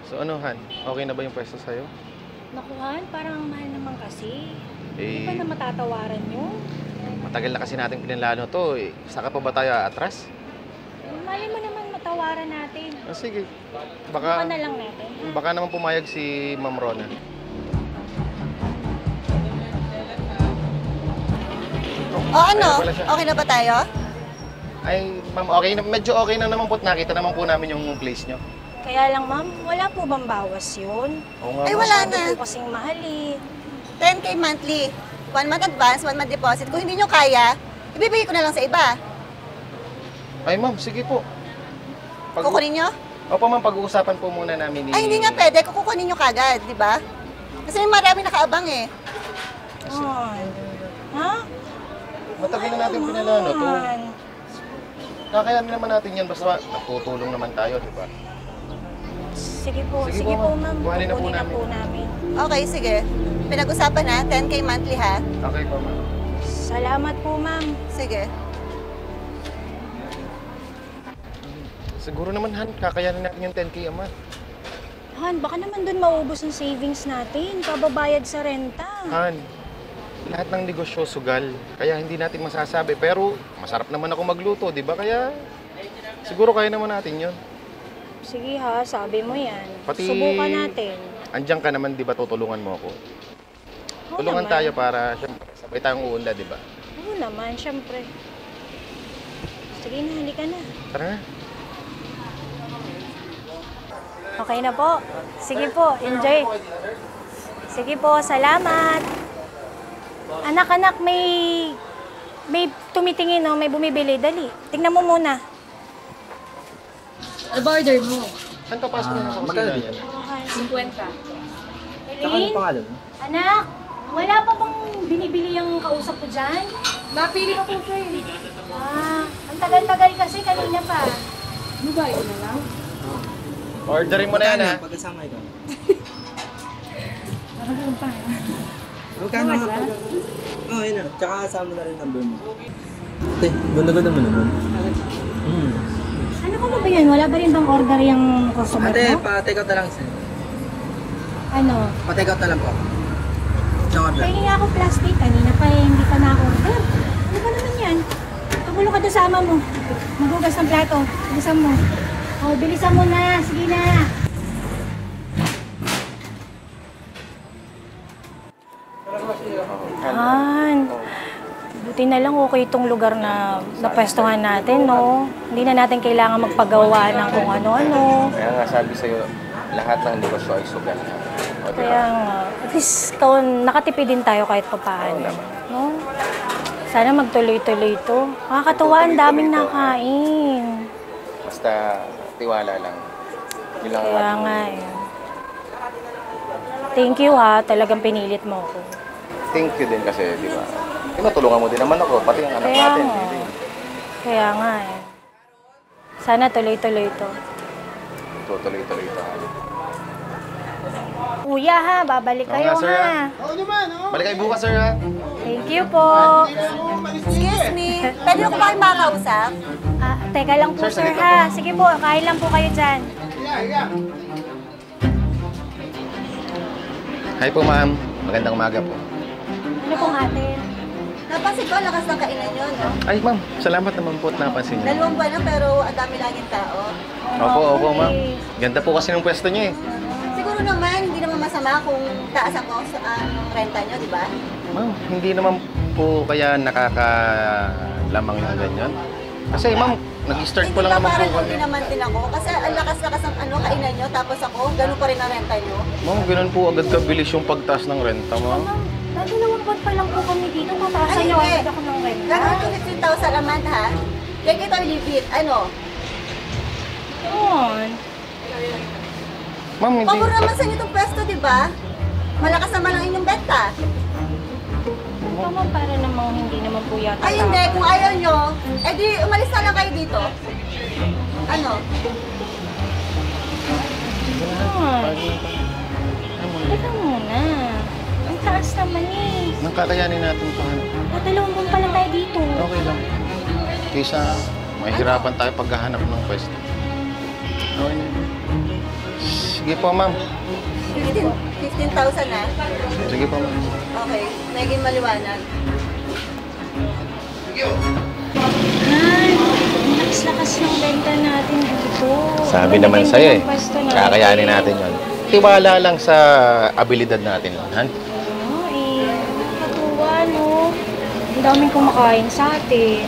So ano, Han? Okay na ba yung pwesto sa'yo? Nakuhan, parang ang mahal naman kasi. Hindi Eh, pa na matatawaran nyo. matagal na kasi natin pinanlano to. Eh, saka pa ba tayo atras? Mali mo naman matawaran natin. Ah, sige. Baka Baka, na lang natin. baka naman pumayag si Ma'am Rona. O ano? Ayun pala siya. Okay na ba tayo? Ay, ma'am, okay na. Medyo okay na naman po. Nakita naman po namin yung place nyo. Kaya lang ma'am, wala po bang bawas yun? Oo nga, Ay, ma'am. wala Masyado na. po kasing mahal eh. 10K monthly. 1 month advance, 1 month deposit. Kung hindi nyo kaya, ibibigay ko na lang sa iba. Ay, ma'am, sige po. Kukunin nyo? Opo, ma'am, pag-uusapan po muna namin ni... Ay, hindi nga pwede. Kukunin nyo kagad, di ba? Kasi may marami nakaabang eh. Han. Ha? Matagal na natin pinalano to. Han. Kakayanin naman natin yan. Basta natutulong naman tayo, di ba? Sige po, Sige sige po, po ma'am. ma'am. Kuhanin na po Kukunin na namin. po namin. Okay, sige. Pinag-usapan na, 10K monthly ha. Okay po, ma'am. Salamat po ma'am. Sige. Siguro naman, Han, kakayanin natin yung 10K a month. Han, baka naman dun maubos ang savings natin. Kababayad sa renta. Han, lahat ng negosyo sugal. Kaya hindi natin masasabi. Pero masarap naman ako magluto, di ba? Kaya siguro kaya naman natin yun. Sige ha, sabi mo yan. Pati- Subukan natin. Andiyan ka naman, di ba? Tutulungan mo ako. Oo Tulungan naman. tayo para syempre, sabay tayong uunlad, di ba? Oo naman, syempre. Sige na, halika na. Tara na. Okay na po. Sige po, enjoy. Sige po, salamat. Anak-anak, may tumitingin, no? May bumibili. Dali, tingnan mo muna. Ano ba order mo? Saan papasok na sa magkano kusina dito? yan? 50. Tsaka Eileen, anong pangalan? anak, wala pa bang binibili yung kausap ko dyan? Napili ko po kayo. Ang tagal-tagal kasi kanina pa. Ano ba yun na lang? Orderin mo na yan, ha? Pagkasama ito. Nakagawa pa. Magkano nga pag... Oo, yun na. Tsaka kasama na rin number mo. Ate, ganda-ganda mo naman. Ano ko ba yan? Wala ba rin bang order yung customer Ate, mo? pa-take out na lang sir. Ano? Pa-take out na lang po. Isang order. Pahingi nga ako plastic. Kanina pa hindi pa na-order. Ano ba naman yan? Pagulo ka doon sa ama mo. Maghugas ng plato. Bilisan mo. Oh, bilisan mo na. Sige na. Han, buti na lang okay itong lugar na napwestuhan natin, no? Hindi na natin kailangan magpagawa ng kung ano-ano. Kaya nga sabi sa'yo, lahat ng negosyo ay sugal. O, di Kaya ba? nga, at least nakatipid din tayo kahit papaano. No? Sana magtuloy-tuloy ito. Nakakatuwa, ang daming nakain. Basta tiwala lang. Yun lang ang Kaya ating- nga eh. Thank you ha, talagang pinilit mo ako. Thank you din kasi, di ba? Tinutulungan mo din naman ako, pati ang anak Kaya natin. nga. Hindi. Kaya nga eh. Sana tuloy-tuloy ito. Tutuloy-tuloy ito. Kuya ha, babalik Oo kayo nga, sir, ha. Balik kayo bukas, sir, ha? Thank you po. Excuse me, pwede ko ba kayo makakausap? Teka lang po Sir, sir saglit ha. Sige po, kain lang po kayo dyan. Hi po, ma'am. Magandang umaga po. Ano pong atin? Napansin ko, ang lakas ng kainan nyo, no? Ay, ma'am. Salamat naman po at napansin niyo. 2 buwan na pero ang dami laging tao. Opo, ma'am. Ganda po kasi ng pwesto niyo, eh. Siguro naman, hindi naman masama kung taas ang renta nyo, di ba? Ma'am, hindi naman po kaya nakakalamang ng ganyan. Kasi, ma'am, nag-start po Hindi lang ba naman po parang kami. hindi naman din ako? Kasi ang lakas-lakas ng kainan nyo, tapos ako, ganun pa rin ang renta nyo. Ma'am, ganun po agad kabilis yung pagtaas ng renta, ma'am. Ma'am, dalawang buwan pa lang po kami dito. Tataasan niyo Ay, agad ako ng renta. Ganun to 15,000 a month, ha? Take it or leave it. Ano? Yun. Ma'am, hindi. Pabor naman sa inyo itong pwesto, di ba? Malakas naman ang inyong benta. Ito ma'am, para namang hindi naman po yata. Ay, hindi. Kung ayaw nyo, edi umalis na lang kayo dito. Ano? Teka muna. Ang taas naman eh. Nang kakayanin natin pa. Dalawang buwan pa lang tayo dito. Okay lang. Kaysa mahirapan tayo paghahanap ng pwesto. Okay na. Sige po, ma'am. 15,000 na. Sige po, ma'am. Okay, naging maliwanag. Han, ang lakas-lakas ng benta natin dito. Sabi Ang naman ganda sa'yo ng eh. pwesto natin. Kakayanin natin yun. Tiwala lang sa abilidad natin, Han. Oo eh, nakakatuwa no. Ang daming kumakain sa atin.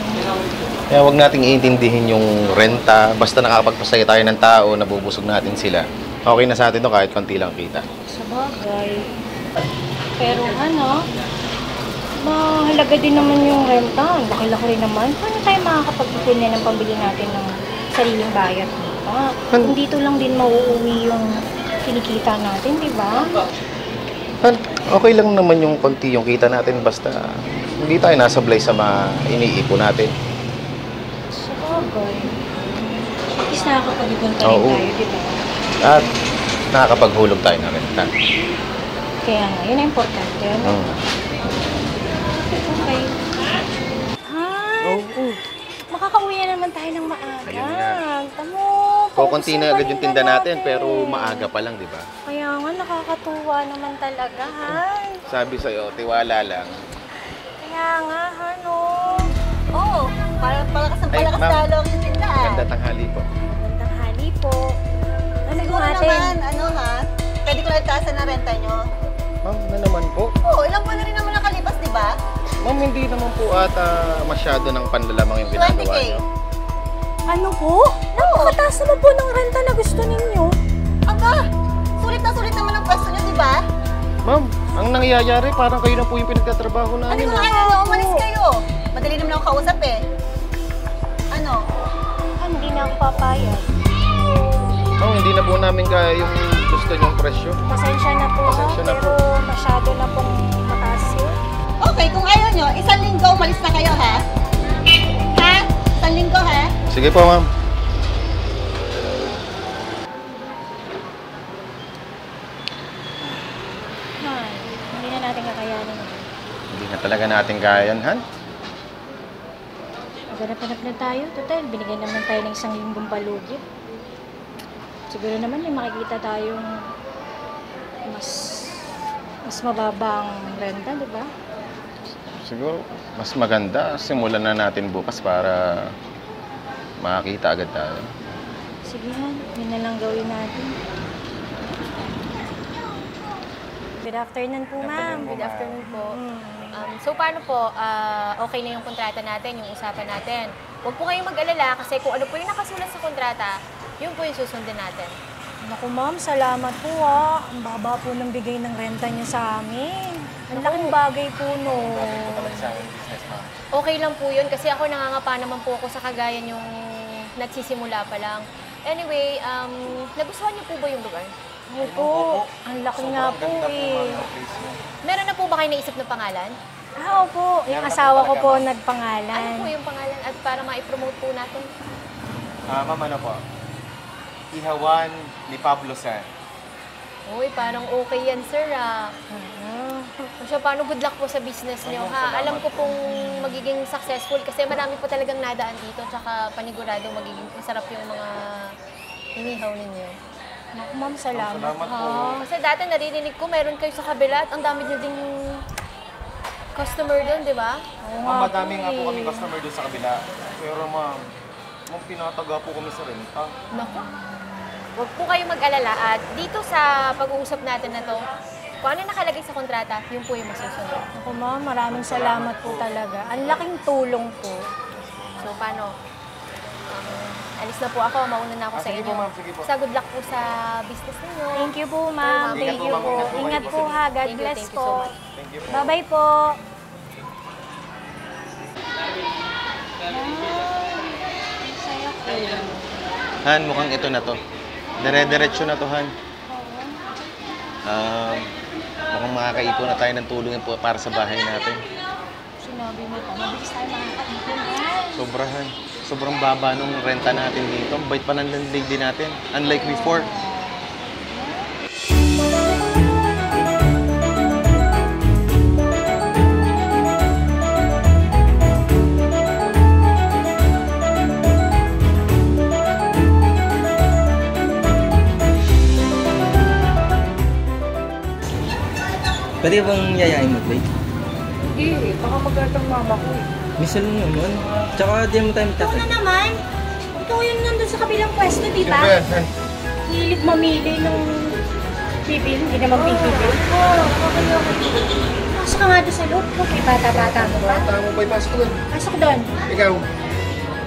Kaya huwag nating iintindihin yung renta. Basta nakakapagpasaya tayo ng tao, nabubusog natin sila. Okay na sa atin to kahit konti lang kita. Sa bagay. Pero ano, mahalaga din naman yung renta. Ang laki-laki rin naman. Paano tayo makakapag-ipon na ng pambili natin ng sariling bayad dito? Kung dito lang din mauuwi yung kinikita natin, di ba? Han, okay lang naman yung konti yung kita natin. Basta hindi tayo nasablay sa mga iniipon natin. Sa bagay. At least nakakapag-ipon pa rin Oo. tayo, di ba? At nakakapaghulog tayo ng renta. Kaya nga, yun ang importante. Ano? Hmm. Okay. Han, makakauwi na naman tayo ng maaga. Ayun nga. Tamo, Kukunti na agad yung tinda natin, pero natin. maaga pa lang, di ba? Kaya nga, nakakatuwa naman talaga, Han. Sabi sa'yo, tiwala lang. Kaya nga, Han, Oo, parang palakas ng Ay, palakas ma'am. lalo ang tinda. Ganda tanghali po. Magandang hali po. Ano Siguro natin? naman, ano ha? Pwede ko lang taasan na renta nyo. Ma'am, na naman po. Oo, ilang buwan na rin naman nakalipas, di ba? Ma'am, hindi naman po ata masyado ng panlalamang yung ginagawa 20K. niyo. Ano po? Napakataas naman po ng renta na gusto ninyo. Aba, sulit naman ang pwesto nyo, di ba? Ma'am, ang nangyayari, parang kayo na po yung pinagtatrabaho Ano namin. ko ah. kaya na umalis kayo? Madali naman ako kausap eh. Ano? Hindi na ako papayag. Ma'am, hindi na po namin kaya yung gusto niyong presyo. Pasensya na po, Pasensya na pero masyado na pong mataas yun. Okay, kung ayaw nyo, 1 linggo umalis na kayo ha? Ha? 1 linggo ha? Sige po, ma'am. Han, hindi na natin kakayanin yun. Hindi na talaga natin kaya yan, Han. Maghanap-hanap na tayo. Total, binigyan naman tayo ng 1 linggong palugit. Siguro naman may makikita tayong mas mababang renta, di ba? Siguro, mas maganda. Simulan na natin bukas para makakita agad tayo. Sige Han, yun na lang gawin natin. Good afternoon po, ma'am. Good afternoon po. Mm. So paano po, okay na yung kontrata natin, yung usapan natin. Huwag po kayong mag-alala kasi kung ano po yung nakasulat sa kontrata, yun po yung susundin natin. Naku ma'am, salamat po ha. Ang baba po ng bigay ng renta niyo sa amin. Ang laking bagay po no. Okay lang po yun kasi ako nangangapa naman po ako sa kagayan yung nagsisimula pa lang. Anyway, nagustuhan niyo po ba yung lugar? Opo, ang laki nga po eh. Meron na po ba kayo naisip na pangalan? Opo, yung asawa ko po Ano nagpangalan. po yung pangalan at para ma-promote po natin? Ma'am, ano po? Ihawan ni Pablo San. Uy, parang okay yan, sir, ah. So, paano good luck po sa business niyo, ha? Alam ko pong magiging successful kasi marami po talagang nadaan dito tsaka paniguradong magiging masarap yung mga inihaw ninyo. Naku ma'am, salamat Salamat po. ha. Kasi dati naririnig ko, meron kayo sa kabila at ang dami niyo ding customer doon, di ba? Oo Ma'am, nga madami nga po eh. kami customer doon sa kabila. Pero ma'am, pinataga po kami sa renta. Naku. Huwag po kayong mag-alala at dito sa pag-uusap natin na to, kung ano nakalagay sa kontrata, yun po yung masusunod. Naku ma'am, maraming salamat po talaga. Ang laking tulong po. So, paano? Alis na po ako. Mauna na ako sa Sige inyo. po, ma'am. Sige po. Sa good luck po sa business ninyo. Thank you po ma'am. Ingat Thank po, you ma'am. po. Ingat po. Ingat po ha. God Thank you, bless thank you po. so much. Thank you po. Bye-bye po. Saya ko. Han, mukhang ito na to. Dire-diretso na to, Han. Mukhang makakaipon na tayo ng tulong po para sa bahay natin. Sinabi mo pa, mabilis tayo makakaipon yan. Sobrahan. Sobrang baba nung renta natin dito. Ang bait pa ng landlady natin. Unlike before. Pwede bang yayain mo, Clay? Hindi, baka magkatang mama ko eh. Misa lang naman. Tsaka di mo tayo Ikaw magtatag. na naman. Ikaw yun nandun sa kabilang pwesto, di Sino ba? ba yan, Han? Hilig mamili ng bibil, hindi naman bibil. Oo, okay. Pasok ka nga doon sa loob ko. May bata-bata mo ba? Bata mo pa ipasok doon. Pasok doon. Ikaw.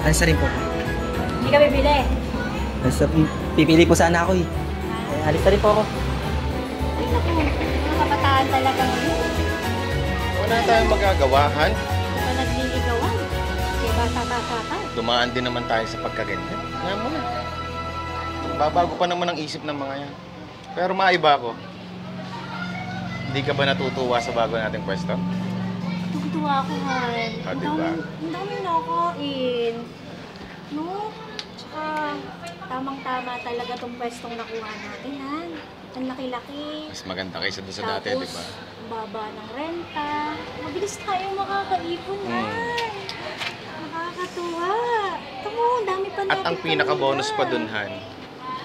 Alisa rin po. Hindi ka bibili. Basta pipili po sana ako eh. Alis na rin po ako. Ay, naku. Mga kabataan talaga ngayon. Wala tayong magagawa, Han. Hindi ka nagliligawan. Kaya bata-bata ka. Dumaan din naman tayo sa pagkaganyan. Nga mo na. Babago pa naman ang isip ng mga yan. Pero maiba ko. Hindi ka ba natutuwa sa bago nating pwesto? Tuwa ako, Han. Ah, diba? Ang dami nakain. No? Tsaka, tamang-tama talaga tong pwestong nakuha natin, Han. Ang laki-laki. Mas maganda kaysa doon sa dati, di ba? ang baba ng renta. Mabilis tayong makakaipon, Han. Nakakatuwa. Ito mo, ang dami pa natin. At ang pinaka-bonus pa pamilya. dun, Han,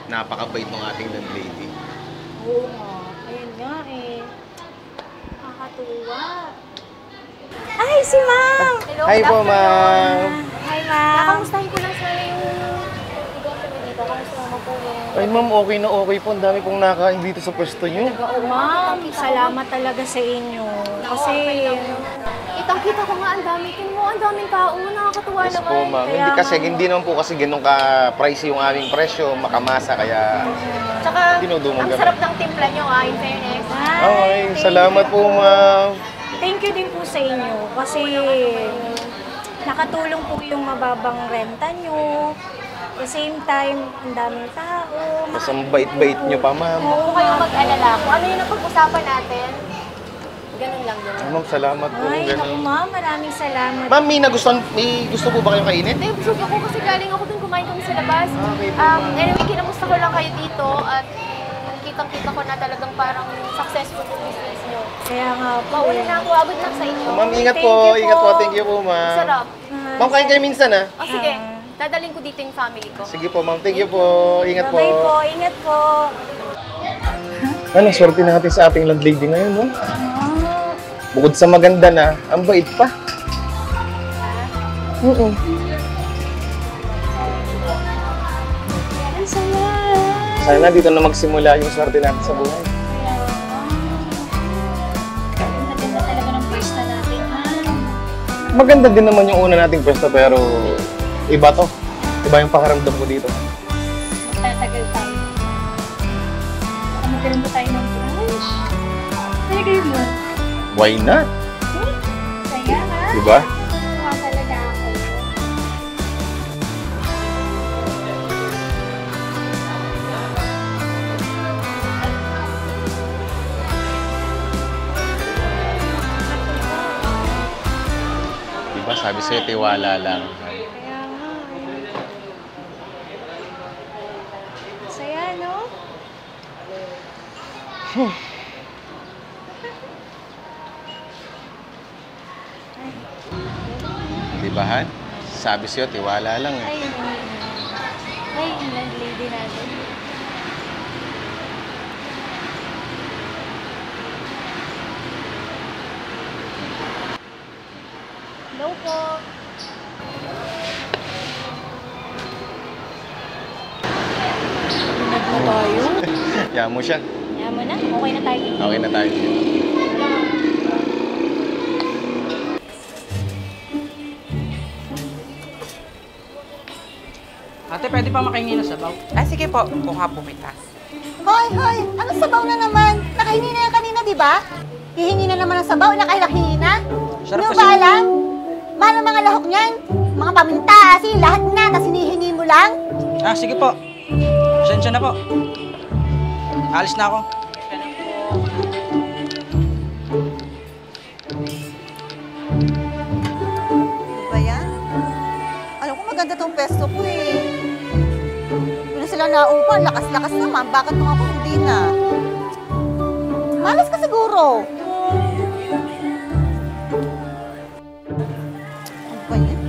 napakabait ng ating landlady. Oo nga. Ayun nga eh. Nakakatuwa. Ay, si Ma'am! Hello, Hi good po, afternoon. ma'am. Hi, Ma'am. Nakamustahin ko lang sana yung negosyo dito. Kamusta naman po yung... Ay, ma'am, okay na okay po. Ang dami pong nakain dito sa pwesto nyo. Oo, Ma'am. Salamat talaga sa inyo. Kasi, Kitang-kita ko nga ang dami. Tingnan mo, ang daming tao. Nakakatuwa Yes naman. po, ma'am. Kaya Hindi naman po kasi ganun ka-pricey yung aming presyo, makamasa, kaya Tsaka, dinudumog ang kami. sarap ng timpla nyo, in fairness. Okay, thank salamat you po, ma'am. Thank you din po sa inyo. Kasi, nakatulong po yung mababang renta nyo. At the same time, ang daming tao. Mas ang bait-bait nyo pa, ma'am. Huwag po kayong mag-alala. Kung ano yung napag-usapan natin, ganun lang din. Ma'am, salamat po. Ay, naku Ganun. Ma'am, maraming salamat. Ma'am, may gusto po ba kayong kainin? Hindi, busog ako kasi galing ako dun kumain kami sa labas. Okay po, ma'am. Anyway, kinamusta ko lang kayo dito at kitang-kita ko na talagang parang successful yung business nyo. Kaya nga po. Mauna na ako, abot lang sa inyo. Ma'am, ingat Thank po. you po. Ingat po. Thank you po, ma'am. Sarap. Ma'am, kain kayo minsan, ha? O sige, dadalhin ko dito yung family ko. Sige po, ma'am. Thank you po. Ingat po. Bye-bye po. Ingat po. Ano, swerte natin sa ating landlady ngayon, no? Bukod sa maganda na, ang bait pa. Ang saya. Sana dito na magsimula yung swerte natin sa buhay. Maganda talaga ng pwesta natin, ha? Maganda din naman yung una nating pwesto, pero iba to. Iba yung pakaramdam ko dito. Tatagal tayo. Baka magkaroon pa tayo ng brunch. Talaga yun mo. Why not? Saya, ha? Diba? Tuwa talaga ako. Diba? Sabi sa'yo, tiwala lang. Kaya nga. Saya, no? Diba, Han? Sabi sa'yo, tiwala lang eh. Ay, yung landlady natin. Hello po. Lunag na tayo. Kaya mo siya. Kaya mo na. Okay na tayo dito. Okay na tayo. Ate, pwede pa makahingi ng sabaw? Ah, sige po. Kuha po kita. Hoy, hoy! Anong sabaw na naman? Nakahingi na yan kanina, di ba? Hihingi na naman ng sabaw, nakahilahingi na. Sarap Hindi mo kasi- ba alam? Mahal ang mga lahok niyan. Mga paminta, asin, lahat na, tapos hinihingi mo lang. Ah, sige po. Pasensya na po. Alis na ako. Ano ba yan? Alam ko maganda tong pesto ko eh. Hindi na sila naupa, lakas-lakas naman. Bakit mga ako hindi na? Malas ka siguro. Ano ba yan?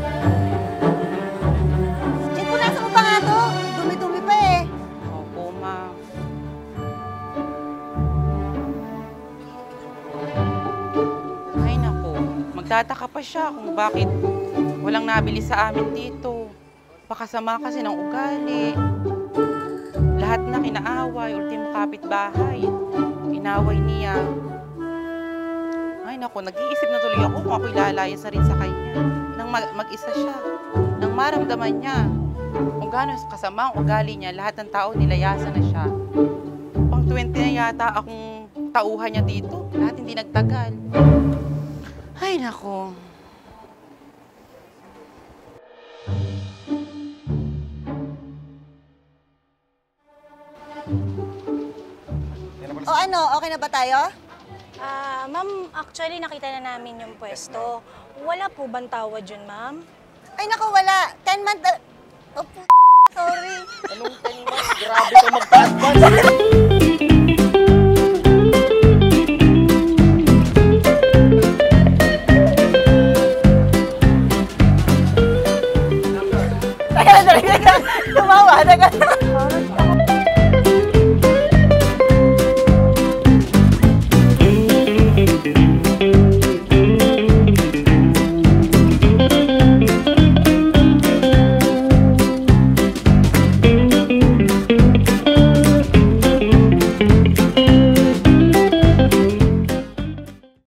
Check, punasan mo pa nga to. Dumi-dumi pa eh. Opo, ma'am. nagtataka pa siya kung bakit walang nabili sa amin dito. Pakasama kasi ng ugali. Lahat na kinaaway, ultimo kapitbahay. Inaway niya. Ay naku, nag-iisip na tuloy ako kung ako'y lalayas na rin sa kanya. Nang mag-isa siya. Nang maramdaman niya kung gaano kasama ang ugali niya, lahat ng tao nilayasan na siya. Pang 20 na yata akong tauhan niya dito. Lahat hindi nagtagal. Ay naku. O ano, okay na ba tayo? Ma'am, actually nakita na namin yung pwesto. Wala po bang tawad yun, ma'am? Ay naku, wala. 10 months... Oh, sorry. Anong 10 months? Grabe ka mag-advance.